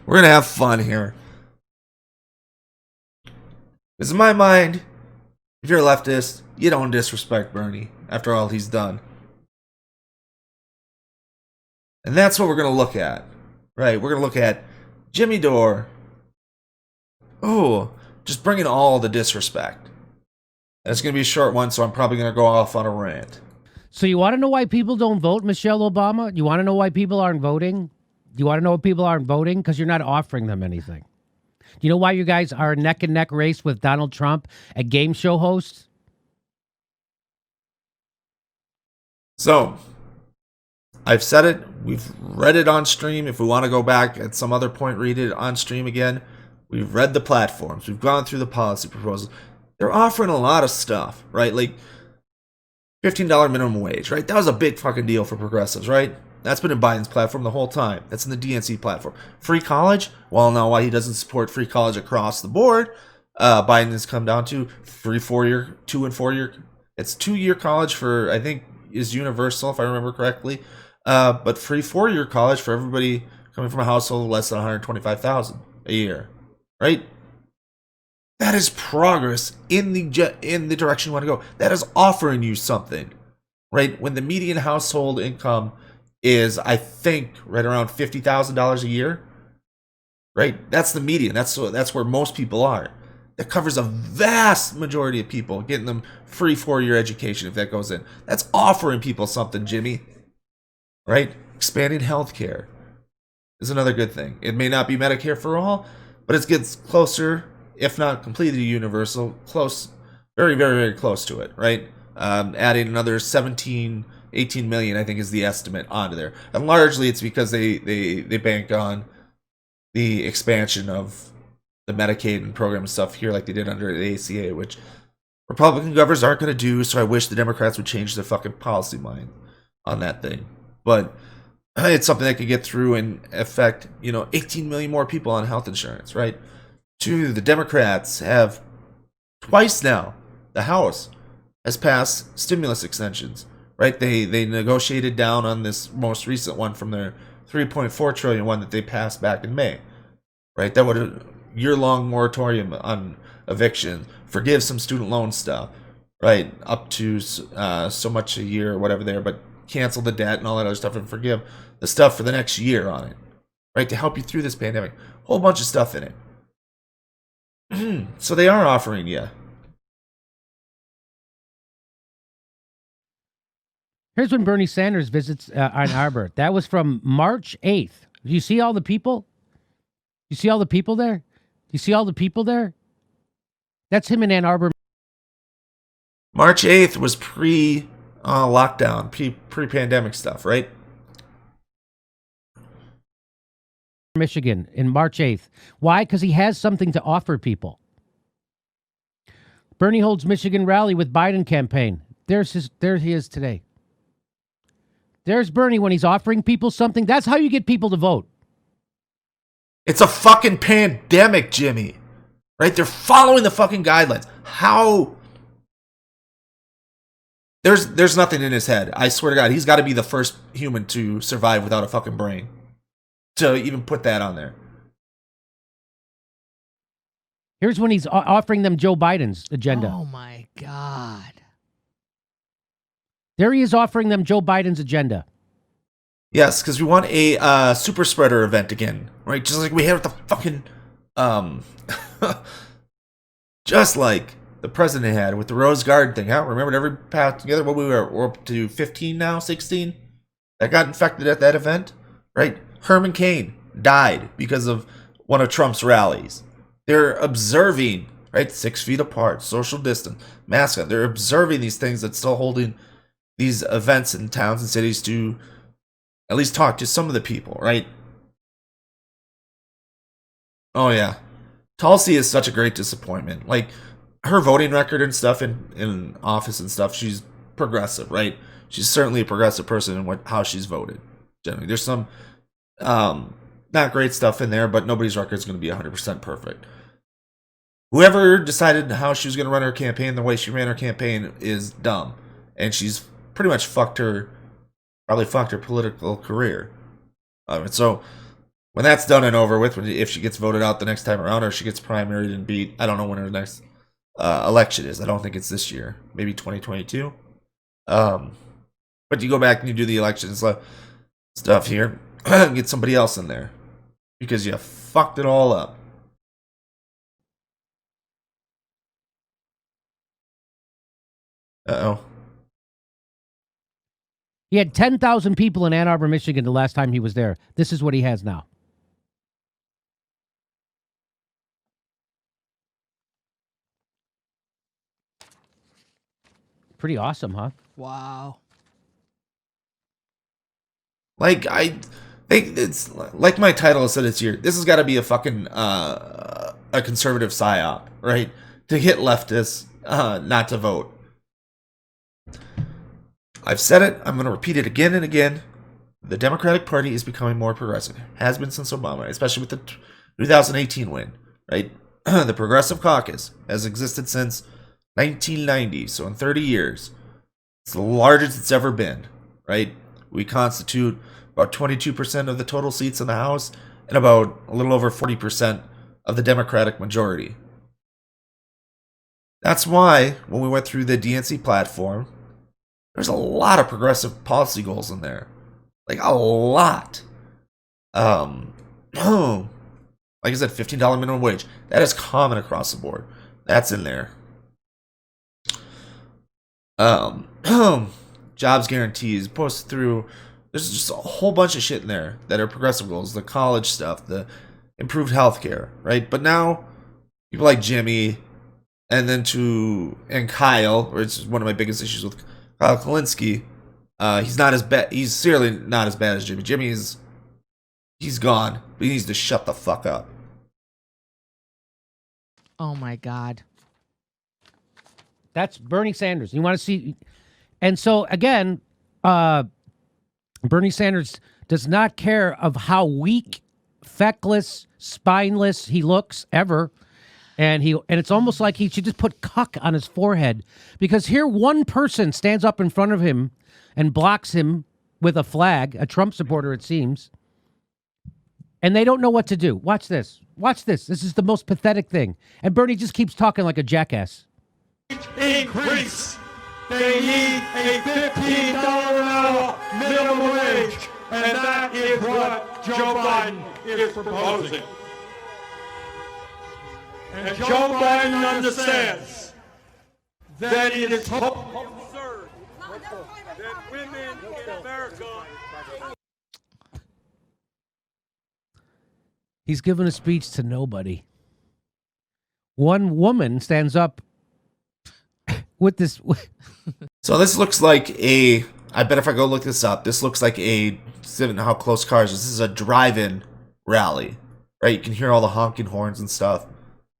We're going to have fun here. Because in my mind, if you're a leftist, you don't disrespect Bernie after all he's done. And that's what we're going to look at. Right, we're going to look at Jimmy Dore. Oh, just bringing all the disrespect. And it's going to be a short one, so I'm probably going to go off on a rant. So you want to know why people don't vote, Michelle Obama? You want to know why people aren't voting? You want to know why people aren't voting? Because you're not offering them anything. Do you know why you guys are a neck-and-neck race with Donald Trump, a game show host? So, I've said it. We've read it on stream. If we want to go back at some other point, read it on stream again. We've read the platforms. We've gone through the policy proposals. They're offering a lot of stuff, right? Like $15 minimum wage, right? That was a big fucking deal for progressives, right? That's been in Biden's platform the whole time. That's in the DNC platform. Free college? Well, now why he doesn't support free college across the board, Biden has come down to free 4-year, 2 and 4 year. It's 2-year college for, I think, is universal, if I remember correctly. But free 4-year college for everybody coming from a household of less than $125,000 a year, right? That is progress in the direction you want to go. That is offering you something, right? When the median household income is, I think, right around $50,000 a year, right? That's the median. That's where most people are. That covers a vast majority of people, getting them free 4-year education if that goes in. That's offering people something, Jimmy, right? Expanding healthcare is another good thing. It may not be Medicare for all, but it gets closer, if not completely universal, close, very, very, very close to it, right? Adding another 18 million, I think, is the estimate onto there. And largely it's because they bank on the expansion of the Medicaid and program and stuff here like they did under the ACA, which Republican governors aren't going to do, so I wish the Democrats would change their fucking policy mind on that thing. But it's something that could get through and affect, 18 million more people on health insurance, right? Two, the Democrats have twice now, the House has passed stimulus extensions, right? They negotiated down on this most recent one from their 3.4 trillion one that they passed back in May, right? That would have year-long moratorium on eviction, forgive some student loan stuff, right? Up to so much a year or whatever there, but cancel the debt and all that other stuff and forgive the stuff for the next year on it, right? To help you through this pandemic. Whole bunch of stuff in it. So they are offering you. Here's when Bernie Sanders visits Ann Arbor. That was from March 8th. Do you see all the people? You see all the people there? Do you see all the people there? That's him in Ann Arbor. March 8th was pre-lockdown, pre-pandemic stuff, right? Michigan in March 8th. Why? Because he has something to offer people. Bernie holds Michigan rally with Biden campaign. There he is today. There's Bernie when he's offering people something. That's how you get people to vote. It's a fucking pandemic, Jimmy. Right? They're following the fucking guidelines. How? There's nothing in his head. I swear to God, he's got to be the first human to survive without a fucking brain to even put that on there. Here's when he's offering them Joe Biden's agenda. Oh, my God. There he is offering them Joe Biden's agenda. Yes, because we want a super spreader event again, right? Just like we had the fucking, just like the president had with the Rose Garden thing. Huh? Remember every path together? What we're up to 15 now, 16 that got infected at that event, right? Herman Cain died because of one of Trump's rallies. They're observing, right? 6 feet apart, social distance, mask on. They're observing these things that's still holding these events in towns and cities to at least talk to some of the people, right? Oh, yeah. Tulsi is such a great disappointment. Like, her voting record and stuff in office and stuff, she's progressive, right? She's certainly a progressive person in how she's voted. Generally, there's some not great stuff in there, but nobody's record is going to be 100% perfect. Whoever decided how she was going to run her campaign, the way she ran her campaign is dumb. And she's pretty much probably fucked her political career. And so when that's done and over with, if she gets voted out the next time around or she gets primaried and beat, I don't know when her next election is. I don't think it's this year. Maybe 2022. But you go back and you do the elections stuff here, get somebody else in there because you fucked it all up. Uh-oh. He had 10,000 people in Ann Arbor, Michigan the last time he was there. This is what he has now. Pretty awesome, huh? Wow. Like, I think it's like my title said it's here. This has got to be a fucking a conservative psyop, right? To get leftists not to vote. I've said it. I'm going to repeat it again and again. The Democratic Party is becoming more progressive. Has been since Obama, especially with the 2018 win, right? The Progressive Caucus has existed since 1990, so in 30 years. It's the largest it's ever been, right? We constitute about 22% of the total seats in the House and about a little over 40% of the Democratic majority. That's why when we went through the DNC platform, there's a lot of progressive policy goals in there. Like a lot. Like I said, $15 minimum wage. That is common across the board. That's in there. Jobs guarantees, posted through. There's just a whole bunch of shit in there that are progressive goals. The college stuff, the improved healthcare, right? But now people like Jimmy and Kyle, which is one of my biggest issues with Kyle Kalinske. He's not as bad. He's seriously not as bad as Jimmy. He's gone, but he needs to shut the fuck up. Oh my God. That's Bernie Sanders. You want to see, and so again, Bernie Sanders does not care of how weak, feckless, spineless he looks ever. And it's almost like he should just put cuck on his forehead, because here one person stands up in front of him and blocks him with a flag, a Trump supporter, it seems, and they don't know what to do. Watch this. Watch this. This is the most pathetic thing. And Bernie just keeps talking like a jackass. Increase. They need a $15 an hour minimum wage, and that is what Joe Biden is proposing. And Joe Biden understands that it is absurd that women in America. He's given a speech to nobody. One woman stands up with this. So this looks like I bet if I go look this up, this looks like how close cars. This is a drive-in rally, right? You can hear all the honking horns and stuff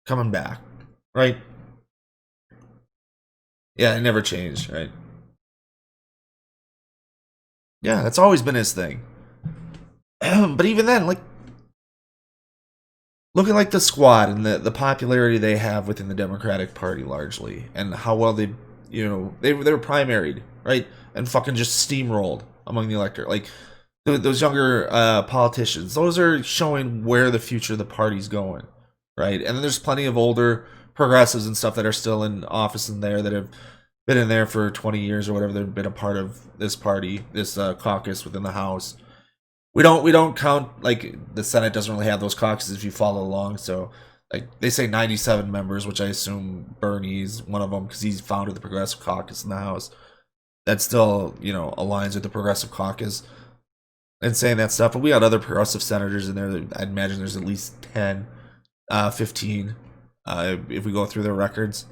coming back, right? Yeah, it never changed, right? Yeah, that's always been his thing. But even then, like, look at like the squad and the popularity they have within the Democratic Party largely, and how well they were primaried, right? And fucking just steamrolled among the electorate. Like those younger politicians, those are showing where the future of the party's going, right? And then there's plenty of older progressives and stuff that are still in office in there that have been in there for 20 years or whatever. They've been a part of this party, this caucus within the House. We don't count, like, the Senate doesn't really have those caucuses if you follow along. So, like, they say 97 members, which I assume Bernie's one of them because he's founded the Progressive Caucus in the House. That still, aligns with the Progressive Caucus and saying that stuff. But we got other progressive senators in there. I'd imagine there's at least 10, 15, if we go through their records.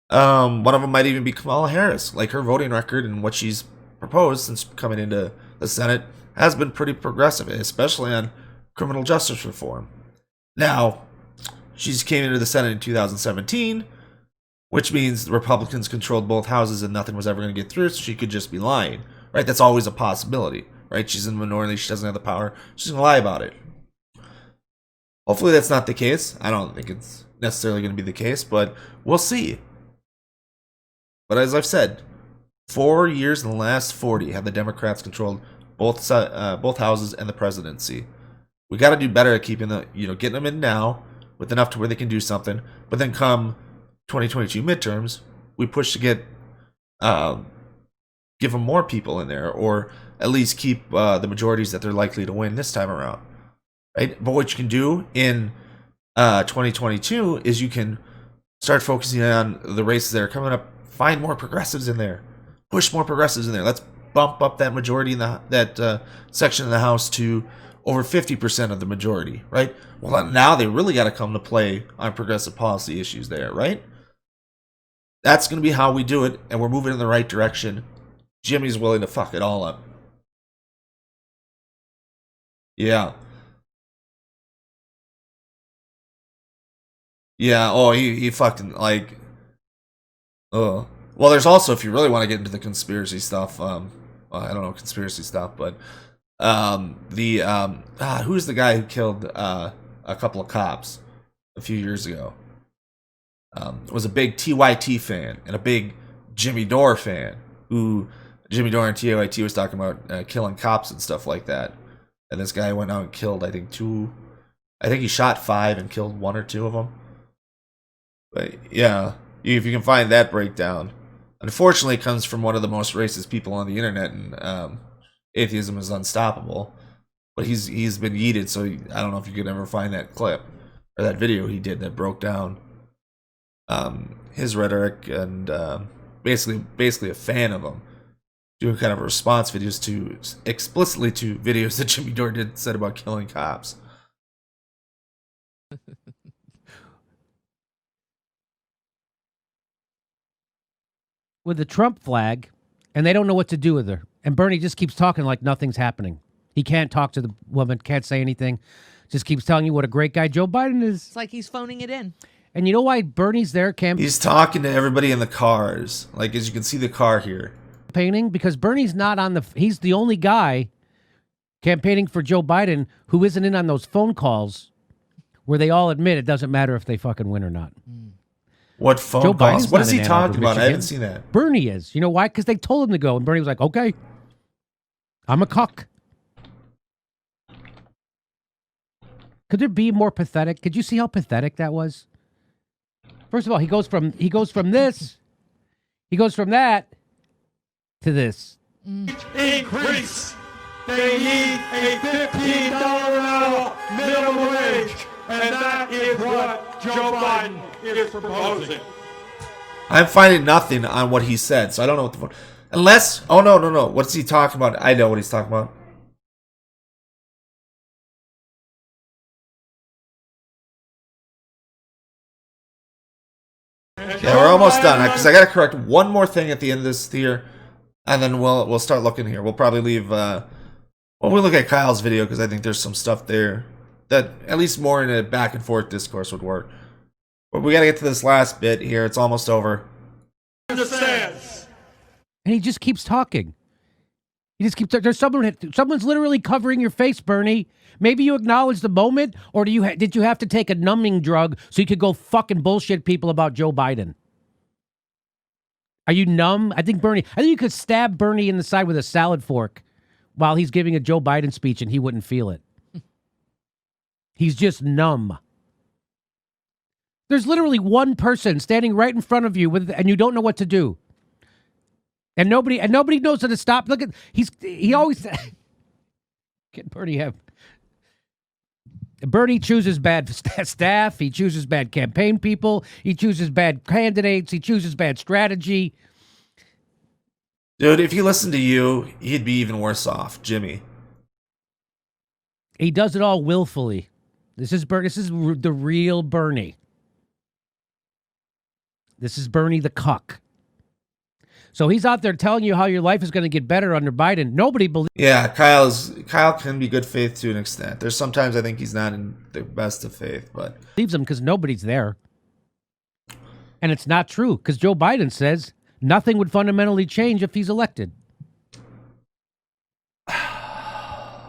One of them might even be Kamala Harris. Like, her voting record and what she's proposed since coming into the Senate has been pretty progressive, especially on criminal justice reform. Now, she came into the Senate in 2017, which means the Republicans controlled both houses and nothing was ever going to get through, so she could just be lying, right? That's always a possibility, right? She's in the minority, she doesn't have the power, she's going to lie about it. Hopefully that's not the case. I don't think it's necessarily going to be the case, but we'll see. But as I've said, 4 years in the last 40 have the Democrats controlled both houses and the presidency. We got to do better at keeping the, getting them in now with enough to where they can do something. But then come 2022 midterms, we push to give them more people in there, or at least keep the majorities that they're likely to win this time around. Right? But what you can do in 2022 is you can start focusing on the races that are coming up. Find more progressives in there. Push more progressives in there. Let's bump up that majority in that section of the House to over 50% of the majority, right? Well, now they really got to come to play on progressive policy issues there, right? That's going to be how we do it, and we're moving in the right direction. Jimmy's willing to fuck it all up. Yeah. Yeah, oh, he fucking, like... Well, there's also, if you really want to get into the conspiracy stuff, I don't know conspiracy stuff, but who's the guy who killed a couple of cops a few years ago? Was a big TYT fan and a big Jimmy Dore fan, who Jimmy Dore and TYT was talking about killing cops and stuff like that. And this guy went out and killed, I think he shot 5 and killed 1 or 2 of them. But yeah, if you can find that breakdown. Unfortunately, it comes from one of the most racist people on the internet, and atheism is unstoppable. But he's been yeeted, so I don't know if you could ever find that clip or that video he did that broke down his rhetoric, and basically a fan of him, doing kind of response videos explicitly to videos that Jimmy Dore said about killing cops. With the Trump flag, and they don't know what to do with her. And Bernie just keeps talking like nothing's happening. He can't talk to the woman, can't say anything, just keeps telling you what a great guy Joe Biden is. It's like he's phoning it in. And you know why Bernie's there He's talking to everybody in the cars. Like, as you can see the car here. Campaigning? Because Bernie's not on he's the only guy campaigning for Joe Biden who isn't in on those phone calls where they all admit it doesn't matter if they fucking win or not. What phone Joe calls? Biden's What not is he in Ann talking Arbor, about? I Michigan. haven't seen that. Bernie is. You know why? Because they told him to go, and Bernie was like, okay, I'm a cuck. Could there be more pathetic? Could you see how pathetic that was? First of all, he goes from that to this. Increase. They need a $15 an hour minimum wage, and that is what Joe Biden is proposing. I'm finding nothing on what he said, so I don't know what the phone. Unless, oh no, what's he talking about? I know what he's talking about. Yeah, we're almost done, because I got to correct one more thing at the end of this here, and then we'll start looking here. We'll probably leave. We'll look at Kyle's video, because I think there's some stuff there that at least more in a back and forth discourse would work. But we got to get to this last bit here. It's almost over. Understands. And he just keeps talking. He just keeps. There's someone's literally covering your face, Bernie. Maybe you acknowledge the moment, or did you have to take a numbing drug so you could go fucking bullshit people about Joe Biden? Are you numb? I think you could stab Bernie in the side with a salad fork while he's giving a Joe Biden speech and he wouldn't feel it. He's just numb. There's literally one person standing right in front of you and you don't know what to do. And nobody knows how to stop. Look at he always can Bernie have Bernie chooses bad staff. He chooses bad campaign people. He chooses bad candidates. He chooses bad strategy. Dude, if he listened to you, he'd be even worse off, Jimmy. He does it all willfully. This is the real Bernie. This is Bernie the cuck. So he's out there telling you how your life is going to get better under Biden. Nobody believes. Yeah, Kyle can be good faith to an extent. There's sometimes I think he's not in the best of faith, but believes him because nobody's there. And it's not true because Joe Biden says nothing would fundamentally change if he's elected.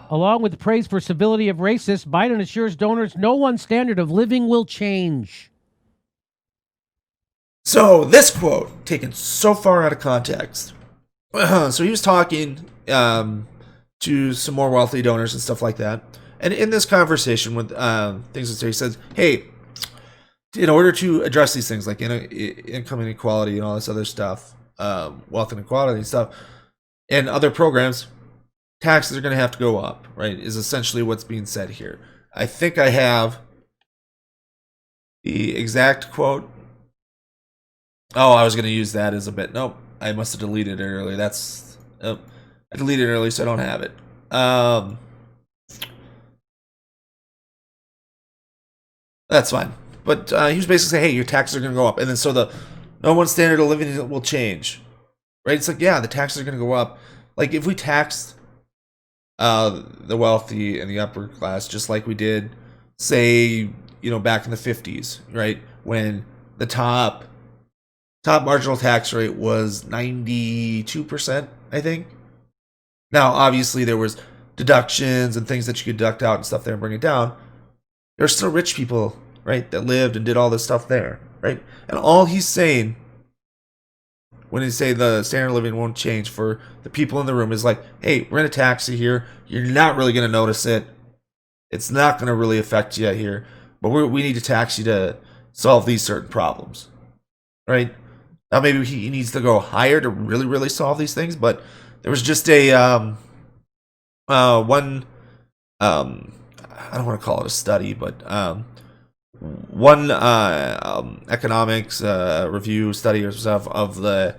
Along with praise for civility of racists, Biden assures donors no one standard of living will change. So this quote, taken so far out of context. So he was talking to some more wealthy donors and stuff like that. And in this conversation with things that he says, hey, in order to address these things like income inequality and all this other stuff, wealth inequality and stuff, and other programs, taxes are going to have to go up, right? Is essentially what's being said here. I think I have the exact quote. Oh, I was going to use that as a bit. Nope, I must have deleted it earlier. I deleted it earlier, so I don't have it. That's fine. But he was basically saying, hey, your taxes are going to go up. And then so the no one's standard of living will change. Right? It's like, yeah, the taxes are going to go up. Like, if we taxed the wealthy and the upper class just like we did, say, back in the 50s, right? When the top marginal tax rate was 92%, I think. Now, obviously, there was deductions and things that you could deduct out and stuff there and bring it down. There are still rich people, right, that lived and did all this stuff there, right? And all he's saying when he say the standard of living won't change for the people in the room is like, hey, we're going to tax you here. You're not really going to notice it. It's not going to really affect you here. But we need to tax you to solve these certain problems, right? Now, maybe he needs to go higher to really, really solve these things. But there was just a one, I don't want to call it a study, but one economics review study or stuff of the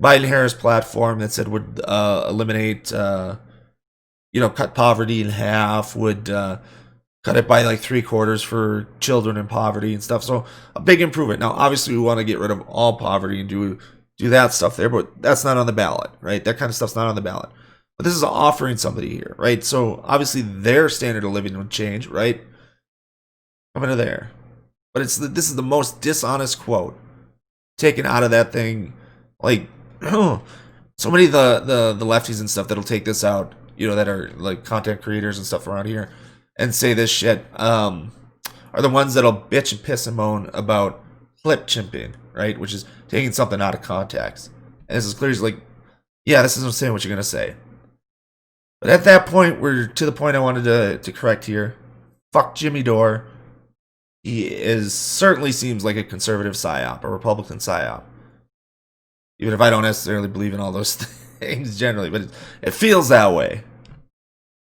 Biden-Harris platform that said would eliminate, cut poverty in half, would cut it by like 3/4 for children in poverty and stuff. So a big improvement. Now, obviously, we want to get rid of all poverty and do that stuff there, but that's not on the ballot, right? That kind of stuff's not on the ballot. But this is offering somebody here, right? So obviously their standard of living would change, right? Coming to there. But this is the most dishonest quote taken out of that thing. Like, so many of the lefties and stuff that'll take this out, that are like content creators and stuff around here and say this shit, are the ones that'll bitch and piss and moan about clip chimping, right? Which is taking something out of context. And this is clearly like, yeah, this isn't saying what you're going to say. But at that point, we're to the point I wanted to correct here. Fuck Jimmy Dore. He certainly seems like a conservative psyop, a Republican psyop. Even if I don't necessarily believe in all those things generally, but it feels that way.